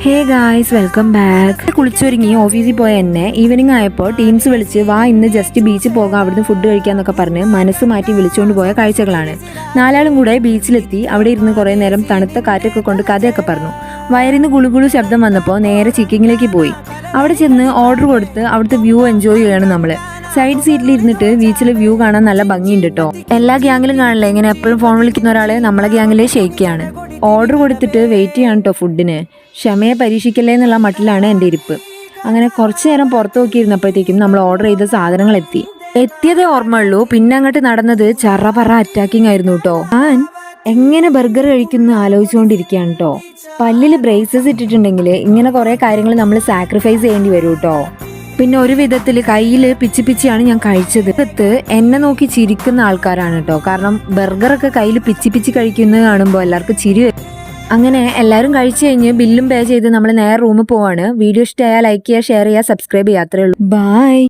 ഹേ guys, welcome back. കുളിച്ചൊരുങ്ങി ഓഫീസിൽ പോയ എന്നെ ഈവനിങ് ആയപ്പോൾ ടീംസ് വിളിച്ച് വാ ഇന്ന് ജസ്റ്റ് ബീച്ചിൽ പോകാം, അവിടുന്ന് ഫുഡ് കഴിക്കാന്നൊക്കെ പറഞ്ഞ് മനസ്സ് മാറ്റി വിളിച്ചുകൊണ്ട് പോയ കാഴ്ചകളാണ്. നാലാളും കൂടെ ബീച്ചിലെത്തി അവിടെ ഇരുന്ന് കുറേ നേരം തണുത്ത കാറ്റൊക്കെ കൊണ്ട് കഥയൊക്കെ പറഞ്ഞു. വയറിന്ന് ഗുളുഗുളു ശബ്ദം വന്നപ്പോൾ നേരെ ചിക്കിങ്ങിലേക്ക് പോയി. അവിടെ ചെന്ന് ഓർഡർ കൊടുത്ത് അവിടുത്തെ വ്യൂ എൻജോയ് ചെയ്യാണ് നമ്മള്. സൈഡ് സീറ്റിൽ ഇരുന്നിട്ട് ബീച്ചിലെ വ്യൂ കാണാൻ നല്ല ഭംഗിയുണ്ട് കേട്ടോ. എല്ലാ ഗ്യാങ്ങിലും കാണില്ല ഇങ്ങനെ എപ്പോഴും ഫോൺ വിളിക്കുന്ന ഒരാളെ നമ്മളെ ഗ്യാങ്ങിലെ ഷെയ്ക്കാണ്. ഓർഡർ കൊടുത്തിട്ട് വെയിറ്റ് ചെയ്യാണ് കേട്ടോ ഫുഡിന്. ക്ഷമയെ പരീക്ഷിക്കല്ലേ എന്നുള്ള മട്ടിലാണ് എൻ്റെ ഇരിപ്പ്. അങ്ങനെ കുറച്ചു നേരം പുറത്ത് നോക്കിയിരുന്നപ്പോഴത്തേക്കും നമ്മൾ ഓർഡർ ചെയ്ത സാധനങ്ങൾ എത്തിയതേ ഓർമ്മയുള്ളൂ. പിന്നെ അങ്ങോട്ട് നടന്നത് ചറപറ അറ്റാക്കിംഗ് ആയിരുന്നു കേട്ടോ. ഞാൻ എങ്ങനെ ബർഗർ കഴിക്കുന്നു ആലോചിച്ചുകൊണ്ടിരിക്കുകയാണ് കേട്ടോ. പല്ലിൽ ബ്രേസസ് ഇട്ടിട്ടുണ്ടെങ്കിൽ ഇങ്ങനെ കുറെ കാര്യങ്ങൾ നമ്മൾ സാക്രിഫൈസ് ചെയ്യേണ്ടി വരും കേട്ടോ. പിന്നെ ഒരു വിധത്തിൽ കയ്യിൽ പിച്ചി പിച്ചിയാണ് ഞാൻ കഴിച്ചത്. എന്നെ നോക്കി ചിരിക്കുന്ന ആൾക്കാരാണ് കേട്ടോ. കാരണം ബർഗറൊക്കെ കയ്യിൽ പിച്ചി പിച്ചി കഴിക്കുന്നത് കാണുമ്പോൾ എല്ലാവർക്കും ചിരി വരും. അങ്ങനെ എല്ലാവരും കഴിച്ചു കഴിഞ്ഞ് ബില്ലും പേ ചെയ്ത് നമ്മൾ നേരെ റൂമിൽ പോവാണ്. വീഡിയോ ഇഷ്ടമായാൽ ലൈക്ക് ചെയ്യുക, ഷെയർ ചെയ്യുക, സബ്സ്ക്രൈബ് ചെയ്യുക. അത്രേ ഉള്ളൂ. ബൈ.